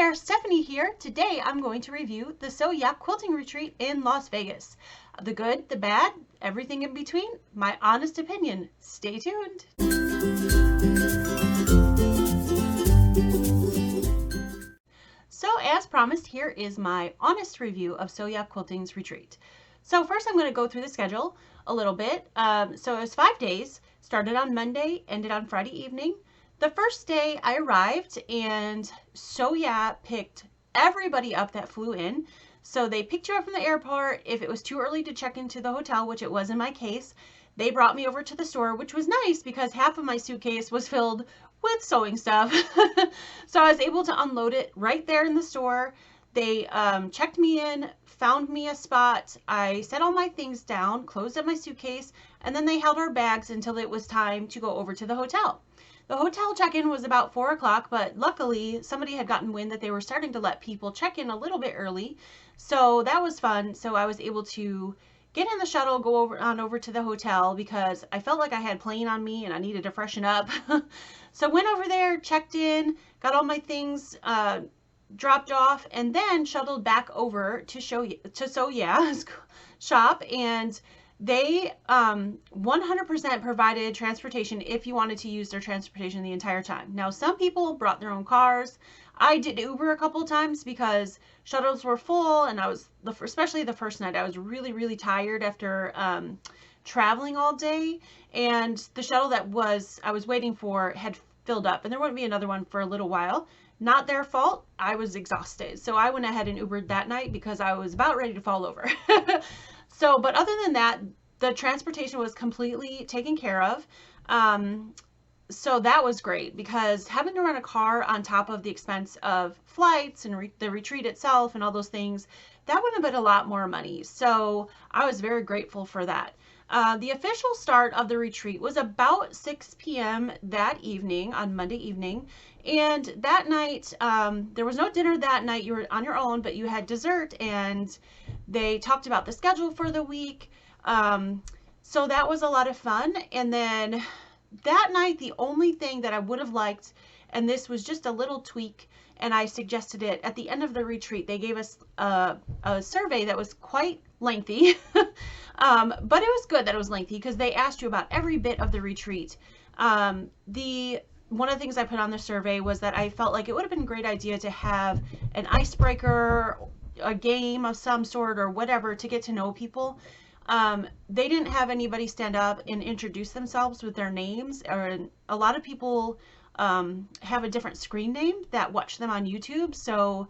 there, Stephanie here. Today I'm going to review the Sew Yeah Quilting Retreat in Las Vegas. The good, the bad, everything in between, my honest opinion. Stay tuned. So as promised, here is my honest review of Sew Yeah Quilting's retreat. So first I'm going to go through the schedule a little bit. So it was 5 days, started on Monday, ended on Friday evening. The first day I arrived and Sew Yeah picked everybody up that flew in. So they picked you up from the airport. If it was too early to check into the hotel, which it was in my case, they brought me over to the store, which was nice because half of my suitcase was filled with sewing stuff. So I was able to unload it right there in the store. They checked me in, found me a spot. I set all my things down, closed up my suitcase, and then they held our bags until it was time to go over to the hotel. The hotel check-in was about 4 o'clock, but luckily somebody had gotten wind that they were starting to let people check in a little bit early. So that was fun. So I was able to get in the shuttle, go over to the hotel because I felt like I had plane on me and I needed to freshen up. So went over there, checked in, got all my things dropped off, and then shuttled back over to Sew Yeah's shop, and they 100% provided transportation if you wanted to use their transportation the entire time. Now, some people brought their own cars. I did Uber a couple of times because shuttles were full, and especially the first night, I was really tired after traveling all day, and the shuttle that I was waiting for had filled up, and there wouldn't be another one for a little while. Not their fault. I was exhausted. So I went ahead and Ubered that night because I was about ready to fall over. So, but other than that, the transportation was completely taken care of. So that was great because having to rent a car on top of the expense of flights and the retreat itself and all those things, that would have been a lot more money. So I was very grateful for that. The official start of the retreat was about 6 p.m. that evening, on Monday evening. And that night, there was no dinner that night. You were on your own, but you had dessert, and they talked about the schedule for the week. So that was a lot of fun. And then that night, the only thing that I would have liked, and this was just a little tweak, and I suggested it at the end of the retreat, they gave us a survey that was quite lengthy, but it was good that it was lengthy because they asked you about every bit of the retreat. One of the things I put on the survey was that I felt like it would have been a great idea to have an icebreaker, a game of some sort or whatever to get to know people. They didn't have anybody stand up and introduce themselves with their names, or a lot of people have a different screen name that watch them on YouTube. So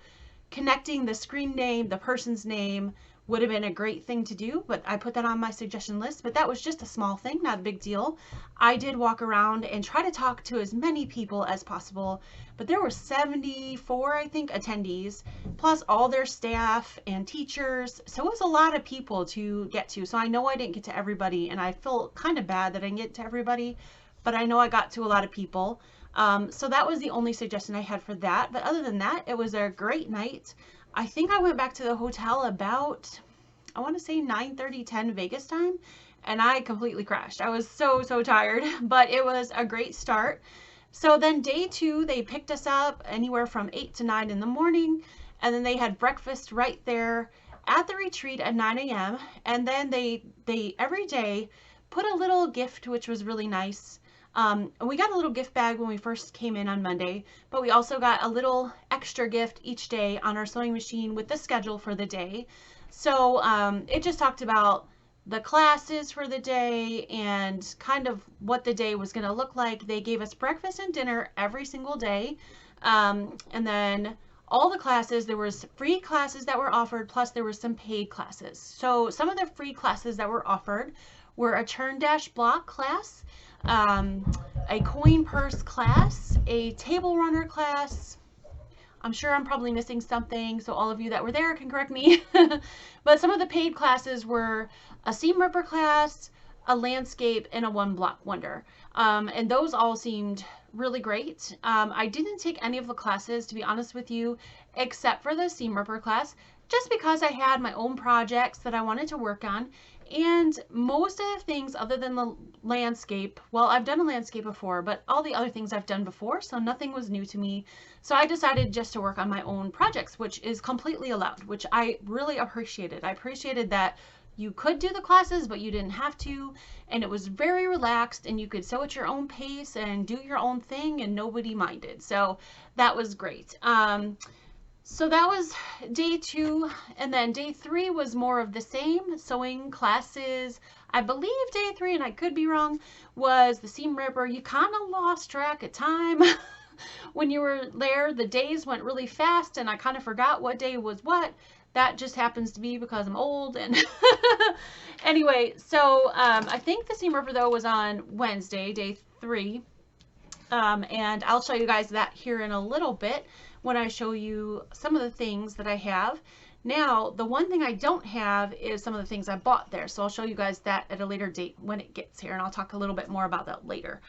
connecting the screen name, the person's name, would have been a great thing to do, but I put that on my suggestion list. But that was just a small thing, not a big deal. I did walk around and try to talk to as many people as possible, but there were 74, I think, attendees, plus all their staff and teachers. So it was a lot of people to get to. So I know I didn't get to everybody, and I feel kind of bad that I didn't get to everybody, but I know I got to a lot of people. So that was the only suggestion I had for that. But other than that, it was a great night. I think I went back to the hotel about, I want to say 9:30, 10 Vegas time, and I completely crashed. I was so tired, but it was a great start. So then day 2, they picked us up anywhere from 8 to 9 in the morning, and then they had breakfast right there at the retreat at 9 a.m. And then they every day put a little gift, which was really nice. We got a little gift bag when we first came in on Monday, but we also got a little extra gift each day on our sewing machine with the schedule for the day. So it just talked about the classes for the day and kind of what the day was going to look like. They gave us breakfast and dinner every single day. And then all the classes, there was free classes that were offered, plus there were some paid classes. So some of the free classes that were offered were a turn dash block class, a coin purse class, a table runner class. I'm sure I'm probably missing something, so all of you that were there can correct me. But some of the paid classes were a seam ripper class, a landscape, and a one block wonder. And those all seemed really great. I didn't take any of the classes, to be honest with you, except for the seam ripper class, just because I had my own projects that I wanted to work on, And most of the things other than the landscape, well, I've done a landscape before, but all the other things I've done before, so nothing was new to me. So I decided just to work on my own projects, which is completely allowed, which I really appreciated. I appreciated that you could do the classes, but you didn't have to, and it was very relaxed, and you could sew at your own pace and do your own thing, and nobody minded. So that was great. So that was day 2, and then day 3 was more of the same, sewing classes. I believe day 3, and I could be wrong, was the seam ripper. You kind of lost track of time when you were there. The days went really fast, and I kind of forgot what day was what. That just happens to be because I'm old. And anyway, so I think the seam ripper, though, was on Wednesday, day 3. And I'll show you guys that here in a little bit when I show you some of the things that I have. Now, the one thing I don't have is some of the things I bought there. So I'll show you guys that at a later date when it gets here, and I'll talk a little bit more about that later.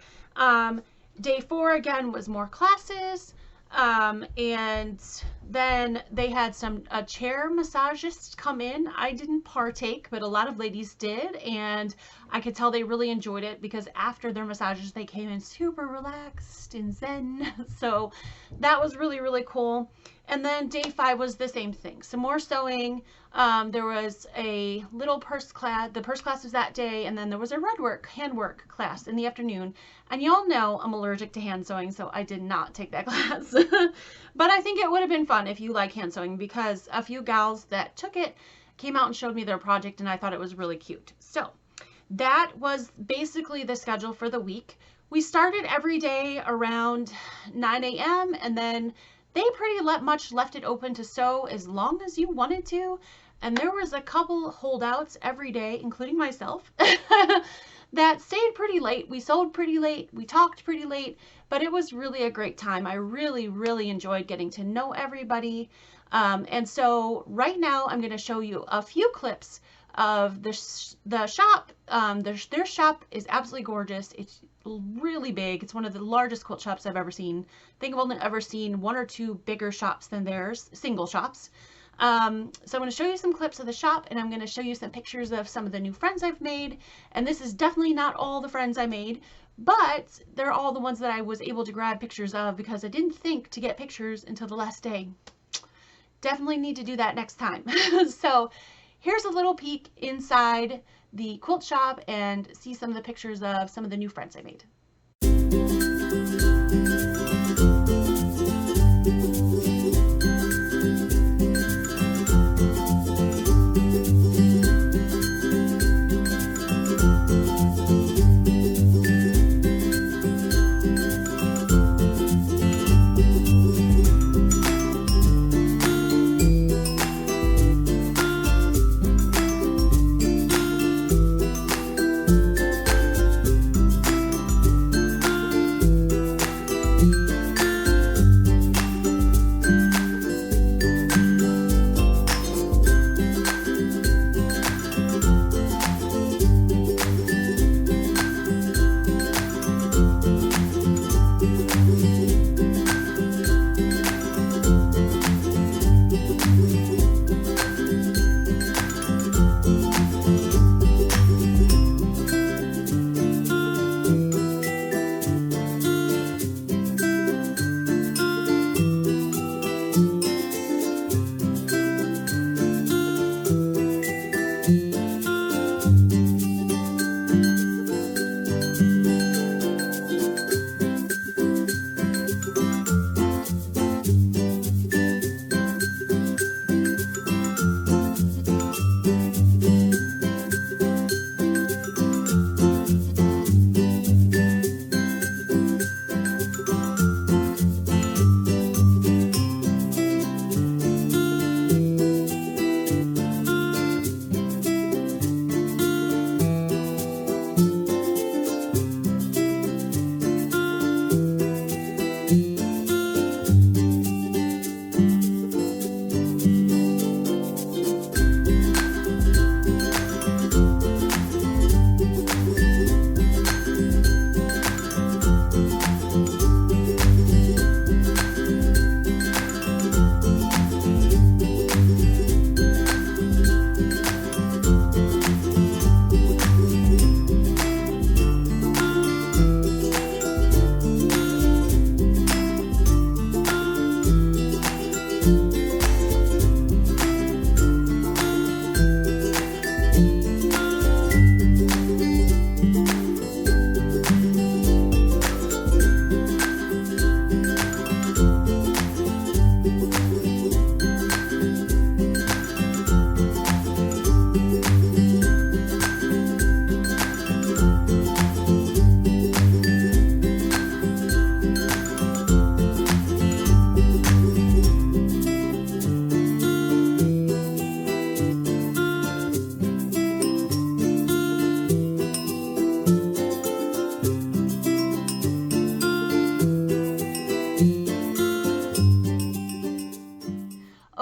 Day 4, again, was more classes. And then they had a chair massagist come in. I didn't partake, but a lot of ladies did, and I could tell they really enjoyed it because after their massages, they came in super relaxed and zen. So that was really, really cool. And then day 5 was the same thing. Some more sewing. There was a little purse class. The purse class was that day. And then there was a handwork class in the afternoon. And y'all know I'm allergic to hand sewing, so I did not take that class. But I think it would have been fun if you like hand sewing, because a few gals that took it came out and showed me their project, and I thought it was really cute. So that was basically the schedule for the week. We started every day around 9 a.m. and then they pretty much left it open to sew as long as you wanted to. And there was a couple holdouts every day, including myself, that stayed pretty late. We sewed pretty late. We talked pretty late, but it was really a great time. I really, really enjoyed getting to know everybody. And so right now I'm going to show you a few clips of the shop. Their shop is absolutely gorgeous. It's really big. It's one of the largest quilt shops I've ever seen. I think I've only ever seen 1 or 2 bigger shops than theirs, single shops. So I'm going to show you some clips of the shop, and I'm going to show you some pictures of some of the new friends I've made. And this is definitely not all the friends I made, but they're all the ones that I was able to grab pictures of because I didn't think to get pictures until the last day. Definitely need to do that next time. So here's a little peek inside the quilt shop and see some of the pictures of some of the new friends I made.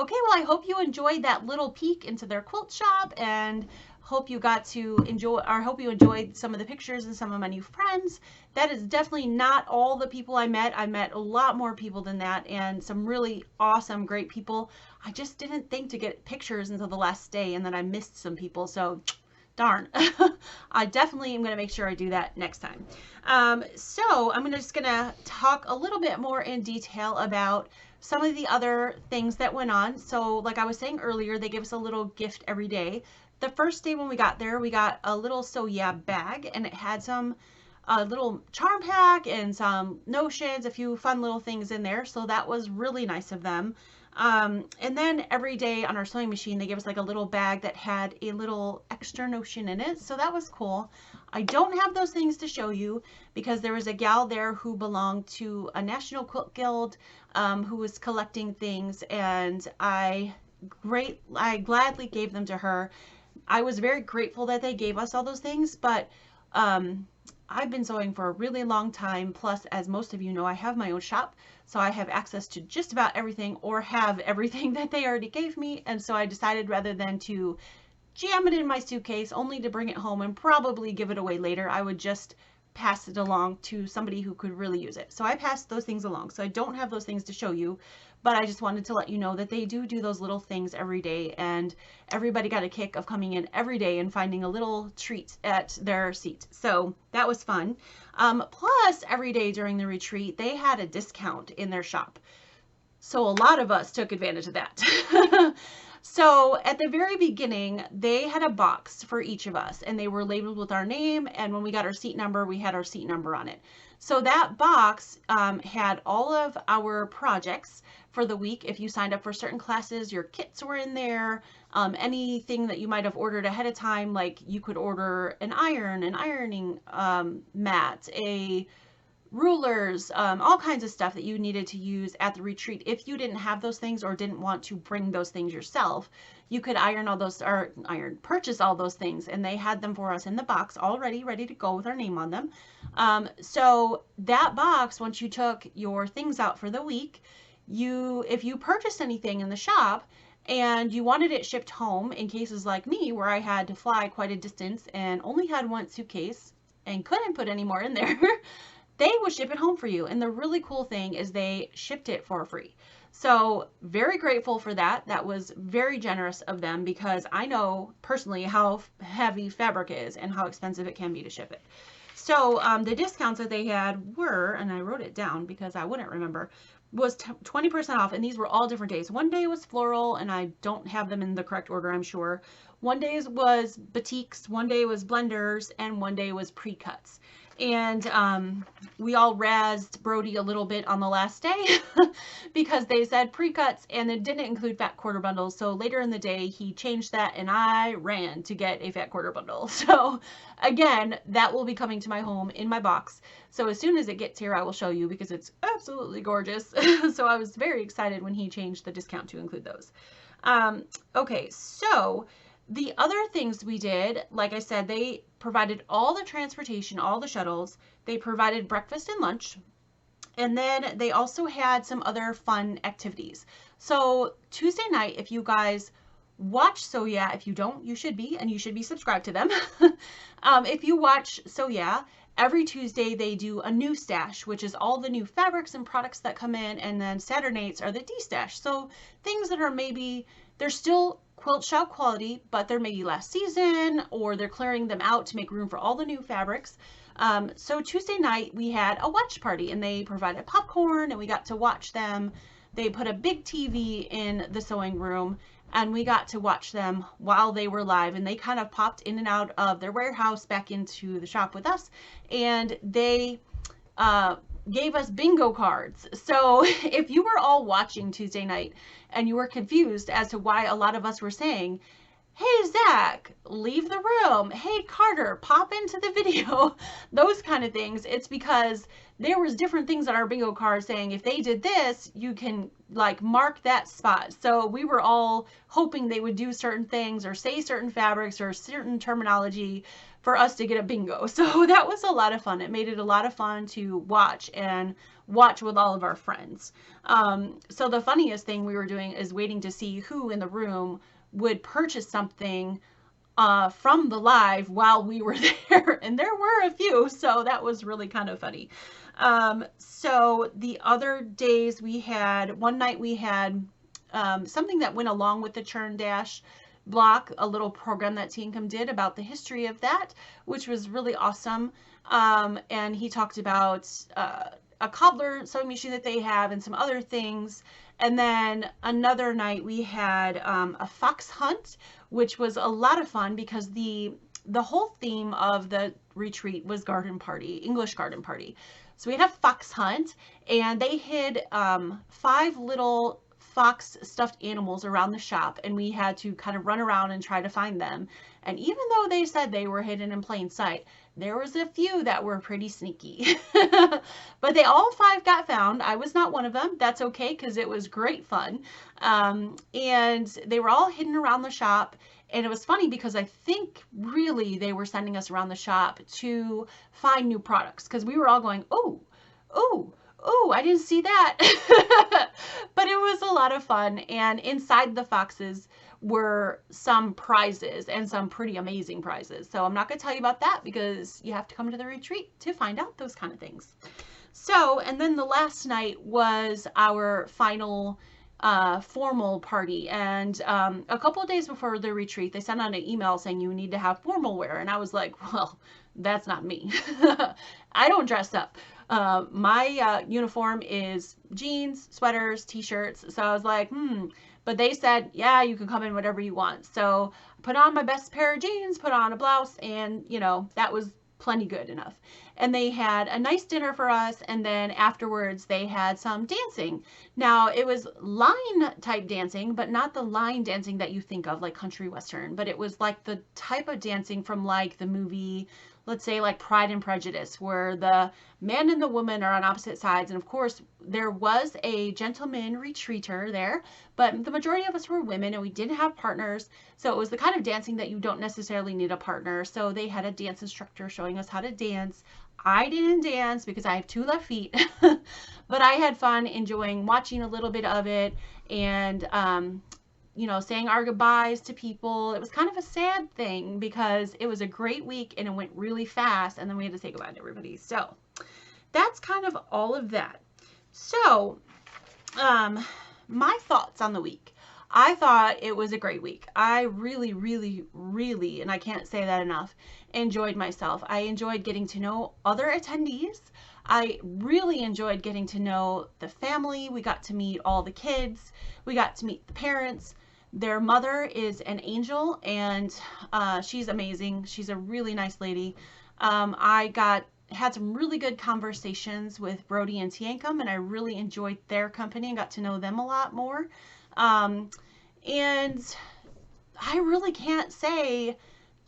Okay, well, I hope you enjoyed that little peek into their quilt shop, and hope you got to enjoy, or hope you enjoyed some of the pictures and some of my new friends. That is definitely not all the people I met. I met a lot more people than that, and some really awesome, great people. I just didn't think to get pictures until the last day, and then I missed some people, so darn. I definitely am going to make sure I do that next time. So I'm just going to talk a little bit more in detail about some of the other things that went on. So like I was saying earlier, they give us a little gift every day. The first day when we got there, we got a little Sew Yeah bag, and it had some little charm pack and some notions, a few fun little things in there. So that was really nice of them. And then every day on our sewing machine, they give us like a little bag that had a little extra notion in it. So that was cool. I don't have those things to show you because there was a gal there who belonged to a National Quilt Guild who was collecting things, and I gladly gave them to her. I was very grateful that they gave us all those things, but I've been sewing for a really long time. Plus, as most of you know, I have my own shop, so I have access to just about everything, or have everything that they already gave me. And so I decided, rather than to jam it in my suitcase only to bring it home and probably give it away later, I would just pass it along to somebody who could really use it. So I passed those things along. So I don't have those things to show you, but I just wanted to let you know that they do those little things every day, and everybody got a kick of coming in every day and finding a little treat at their seat. So that was fun. Plus, every day during the retreat, they had a discount in their shop. So a lot of us took advantage of that. So at the very beginning, they had a box for each of us, and they were labeled with our name. And when we got our seat number, we had our seat number on it. So that box had all of our projects for the week. If you signed up for certain classes, your kits were in there. Anything that you might have ordered ahead of time, like you could order an iron, an ironing mat, rulers, all kinds of stuff that you needed to use at the retreat. If you didn't have those things or didn't want to bring those things yourself, you could purchase all those things, and they had them for us in the box already ready to go with our name on them. So that box, once you took your things out for the week, if you purchased anything in the shop and you wanted it shipped home, in cases like me where I had to fly quite a distance and only had one suitcase and couldn't put any more in there, they would ship it home for you. And the really cool thing is they shipped it for free. So very grateful for that. That was very generous of them, because I know personally how heavy fabric is and how expensive it can be to ship it. So the discounts that they had were, and I wrote it down because I wouldn't remember, was 20% off. And these were all different days. One day was floral, and I don't have them in the correct order, I'm sure. One day was batiks, one day was blenders, and one day was pre-cuts. And we all razzed Brody a little bit on the last day because they said pre-cuts and it didn't include fat quarter bundles. So later in the day, he changed that, and I ran to get a fat quarter bundle. So again, that will be coming to my home in my box. So as soon as it gets here, I will show you, because it's absolutely gorgeous. So I was very excited when he changed the discount to include those. Okay, so the other things we did, like I said, they provided all the transportation, all the shuttles. They provided breakfast and lunch. And then they also had some other fun activities. So Tuesday night, if you guys watch Sew Yeah, if you don't, you should be, and you should be subscribed to them. If you watch Sew Yeah, every Tuesday they do a new stash, which is all the new fabrics and products that come in. And then Saturdays are the de-stash. So things that are maybe, they're still quilt shop quality, but they're maybe last season, or they're clearing them out to make room for all the new fabrics. So Tuesday night we had a watch party, and they provided popcorn, and we got to watch them. They put a big TV in the sewing room, and we got to watch them while they were live. And they kind of popped in and out of their warehouse back into the shop with us, and they gave us bingo cards. So if you were all watching Tuesday night and you were confused as to why a lot of us were saying, hey, Zach, leave the room. Hey, Carter, pop into the video. Those kind of things. It's because there was different things on our bingo card saying if they did this, you can like mark that spot. So we were all hoping they would do certain things or say certain fabrics or certain terminology for us to get a bingo. So that was a lot of fun. It made it a lot of fun to watch and watch with all of our friends. So the funniest thing we were doing is waiting to see who in the room would purchase something from the live while we were there. And there were a few, so that was really kind of funny. So the other days we had, one night we had something that went along with the Churn Dash block, a little program that Teencom did about the history of that, which was really awesome. And he talked about a cobbler sewing machine that they have and some other things. And then another night we had a fox hunt, which was a lot of fun because the whole theme of the retreat was garden party, English garden party. So we had a fox hunt, and they hid 5 little fox stuffed animals around the shop, and we had to kind of run around and try to find them. And even though they said they were hidden in plain sight, there was a few that were pretty sneaky. But they all 5 got found. I was not one of them. That's okay, because it was great fun. And they were all hidden around the shop. And it was funny because I think really they were sending us around the shop to find new products, because we were all going, oh, oh, oh, I didn't see that. But it was a lot of fun. And inside the foxes were some prizes, and some pretty amazing prizes. So I'm not going to tell you about that because you have to come to the retreat to find out those kind of things. So, and then the last night was our final formal party. And a couple of days before the retreat, they sent out an email saying you need to have formal wear. And I was like, well, that's not me. I don't dress up. My uniform is jeans, sweaters, t-shirts. So I was like, But they said, yeah, you can come in whatever you want. So I put on my best pair of jeans, put on a blouse, and, you know, that was plenty good enough. And they had a nice dinner for us, and then afterwards they had some dancing. Now, it was line type dancing, but not the line dancing that you think of, like country western, but it was like the type of dancing from like the movie, let's say like Pride and Prejudice, where the man and the woman are on opposite sides. And of course, there was a gentleman retreater there, but the majority of us were women and we didn't have partners. So it was the kind of dancing that you don't necessarily need a partner. So they had a dance instructor showing us how to dance. I didn't dance because I have 2 left feet, but I had fun enjoying watching a little bit of it and, you know, saying our goodbyes to people. It was kind of a sad thing because it was a great week and it went really fast, and then we had to say goodbye to everybody. So that's kind of all of that. So my thoughts on the week. I thought it was a great week. I really, really, really, and I can't say that enough, enjoyed myself. I enjoyed getting to know other attendees. I really enjoyed getting to know the family. We got to meet all the kids. We got to meet the parents. Their mother is an angel, and she's amazing. She's a really nice lady. I had some really good conversations with Brody and Teencom, and I really enjoyed their company and got to know them a lot more. And I really can't say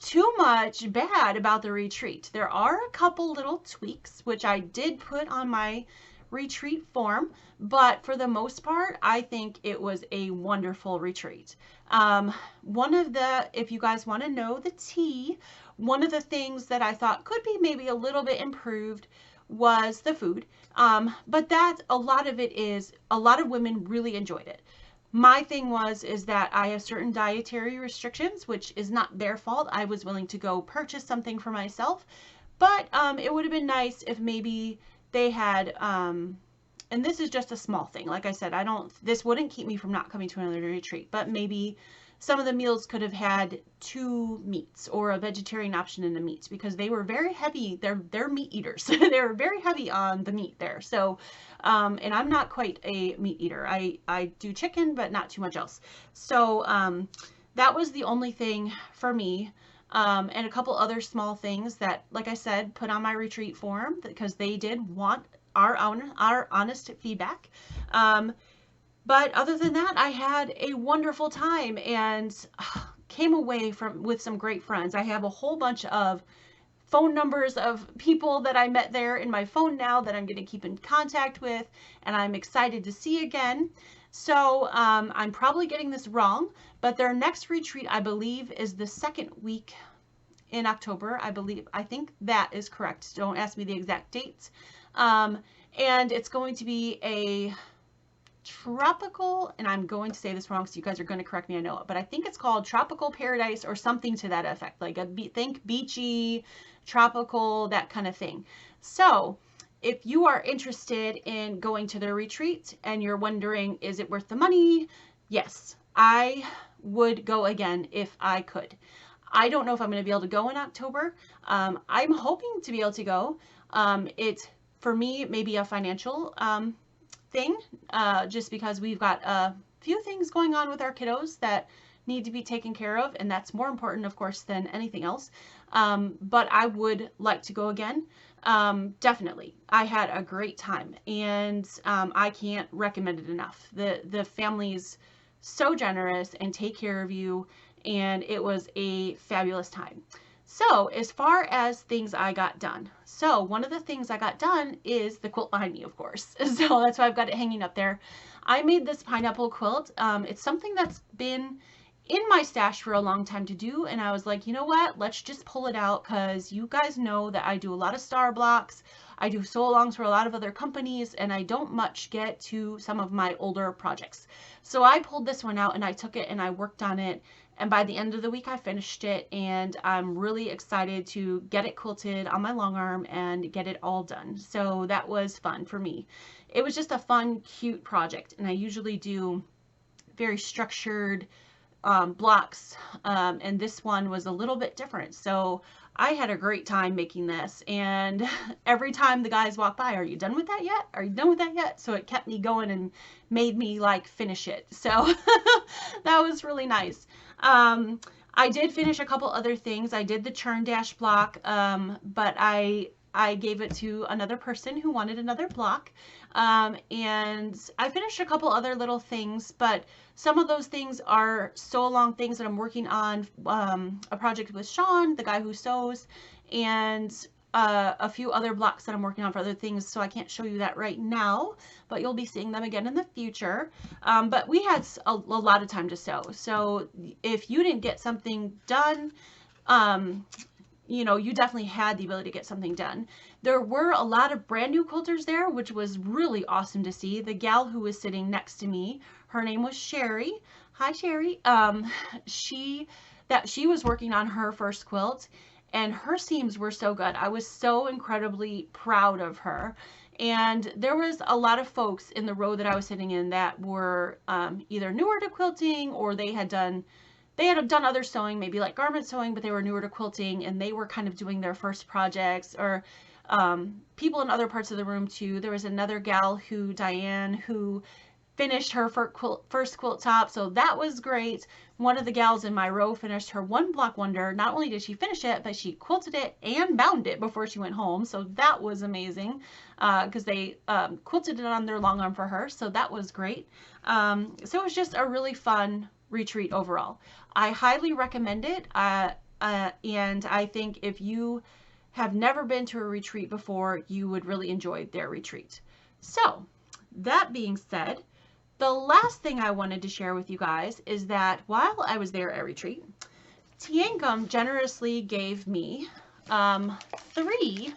too much bad about the retreat. There are a couple little tweaks, which I did put on my retreat form, but for the most part, I think it was a wonderful retreat. If you guys want to know the tea, one of the things that I thought could be maybe a little bit improved was the food. But a lot of women really enjoyed it. My thing is that I have certain dietary restrictions, which is not their fault. I was willing to go purchase something for myself, but it would have been nice if maybe they had, and this is just a small thing. Like I said, this wouldn't keep me from not coming to another retreat, but maybe some of the meals could have had 2 meats or a vegetarian option in the meats, because they were very heavy. They're meat eaters. They were very heavy on the meat there. So, and I'm not quite a meat eater. I do chicken, but not too much else. So, that was the only thing for me. And a couple other small things that, like I said, put on my retreat form because they did want our honest feedback. But other than that, I had a wonderful time, and came away with some great friends. I have a whole bunch of phone numbers of people that I met there in my phone now that I'm going to keep in contact with, and I'm excited to see again. So I'm probably getting this wrong, but their next retreat, I believe, is the second week in October. I think that is correct. Don't ask me the exact dates. And it's going to be a tropical, and I'm going to say this wrong, so you guys are going to correct me, I know it, but I think it's called Tropical Paradise or something to that effect, like think beachy, tropical, that kind of thing. So if you are interested in going to their retreat and you're wondering, is it worth the money? Yes, I would go again if I could. I don't know if I'm going to be able to go in October. I'm hoping to be able to go. It's, for me, maybe a financial thing, just because we've got a few things going on with our kiddos that need to be taken care of, and that's more important, of course, than anything else. But I would like to go again. Definitely. I had a great time, and I can't recommend it enough. The family's so generous and take care of you, and it was a fabulous time. So as far as things I got done, so one of the things I got done is the quilt behind me, of course. So that's why I've got it hanging up there. I made this pineapple quilt. It's something that's been in my stash for a long time to do, and I was like, you know what, let's just pull it out, because you guys know that I do a lot of star blocks. I do sew-alongs for a lot of other companies, and I don't much get to some of my older projects. So I pulled this one out, and I took it and I worked on it, and by the end of the week I finished it, and I'm really excited to get it quilted on my long arm and get it all done. So that was fun for me. It was just a fun, cute project, and I usually do very structured blocks, and this one was a little bit different. So I had a great time making this, and every time the guys walk by, are you done with that yet? Are you done with that yet? So it kept me going and made me like finish it. So that was really nice. I did finish a couple other things. I did the churn dash block, but I gave it to another person who wanted another block. And I finished a couple other little things, but some of those things are sew-along things that I'm working on, a project with Sean, the guy who sews, and a few other blocks that I'm working on for other things, so I can't show you that right now, but you'll be seeing them again in the future. But we had a lot of time to sew, so if you didn't get something done, you know, you definitely had the ability to get something done. There were a lot of brand new quilters there, which was really awesome to see. The gal who was sitting next to me, her name was Sherry. Hi, Sherry. She was working on her first quilt, and her seams were so good. I was so incredibly proud of her. And there was a lot of folks in the row that I was sitting in that were either newer to quilting, or they had done other sewing, maybe like garment sewing, but they were newer to quilting, and they were kind of doing their first projects, or people in other parts of the room too. There was another gal, Diane, who finished her first quilt top, so that was great. One of the gals in my row finished her one block wonder. Not only did she finish it, but she quilted it and bound it before she went home, so that was amazing, because they quilted it on their long arm for her, so that was great. So it was just a really fun retreat overall. I highly recommend it, and I think if you have never been to a retreat before, you would really enjoy their retreat. So that being said, the last thing I wanted to share with you guys is that while I was there at retreat, Tiangum generously gave me 3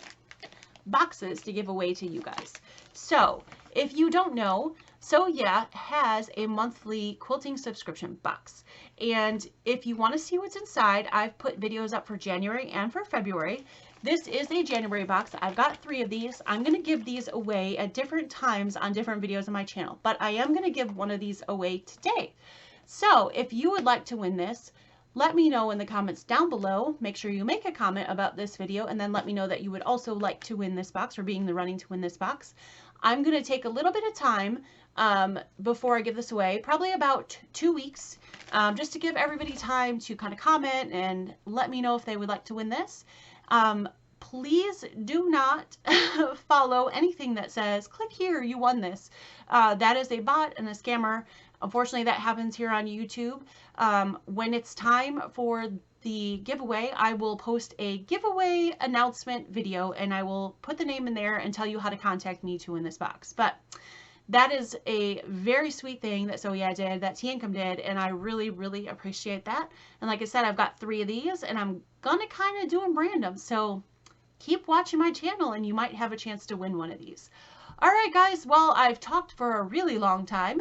boxes to give away to you guys. So if you don't know, Sew Yeah has a monthly quilting subscription box, and if you want to see what's inside, I've put videos up for January and for February. This is a January box. I've got 3 of these. I'm going to give these away at different times on different videos on my channel, but I am going to give one of these away today. So if you would like to win this, let me know in the comments down below. Make sure you make a comment about this video, and then let me know that you would also like to win this box, or be in the running to win this box. I'm going to take a little bit of time before I give this away, probably about 2 weeks, just to give everybody time to kind of comment and let me know if they would like to win this. Please do not follow anything that says, click here, you won this. That is a bot and a scammer. Unfortunately, that happens here on YouTube. When it's time for the giveaway, I will post a giveaway announcement video, and I will put the name in there and tell you how to contact me to win this box. But that is a very sweet thing that Sew Yeah did, that Tiancum did, and I really, really appreciate that. And like I said, I've got 3 of these, and I'm gonna kind of do them random. So keep watching my channel, and you might have a chance to win one of these. All right, guys. Well, I've talked for a really long time.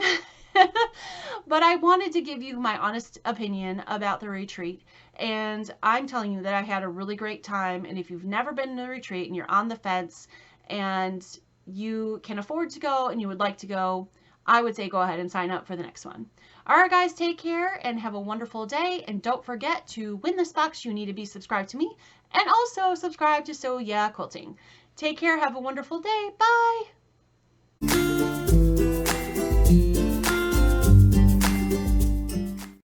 But I wanted to give you my honest opinion about the retreat, and I'm telling you that I had a really great time. And if you've never been to a retreat and you're on the fence and you can afford to go and you would like to go, I would say go ahead and sign up for the next one. All right, guys, take care and have a wonderful day. And don't forget, to win this box, you need to be subscribed to me and also subscribe to Sew Yeah Quilting. Take care. Have a wonderful day. Bye.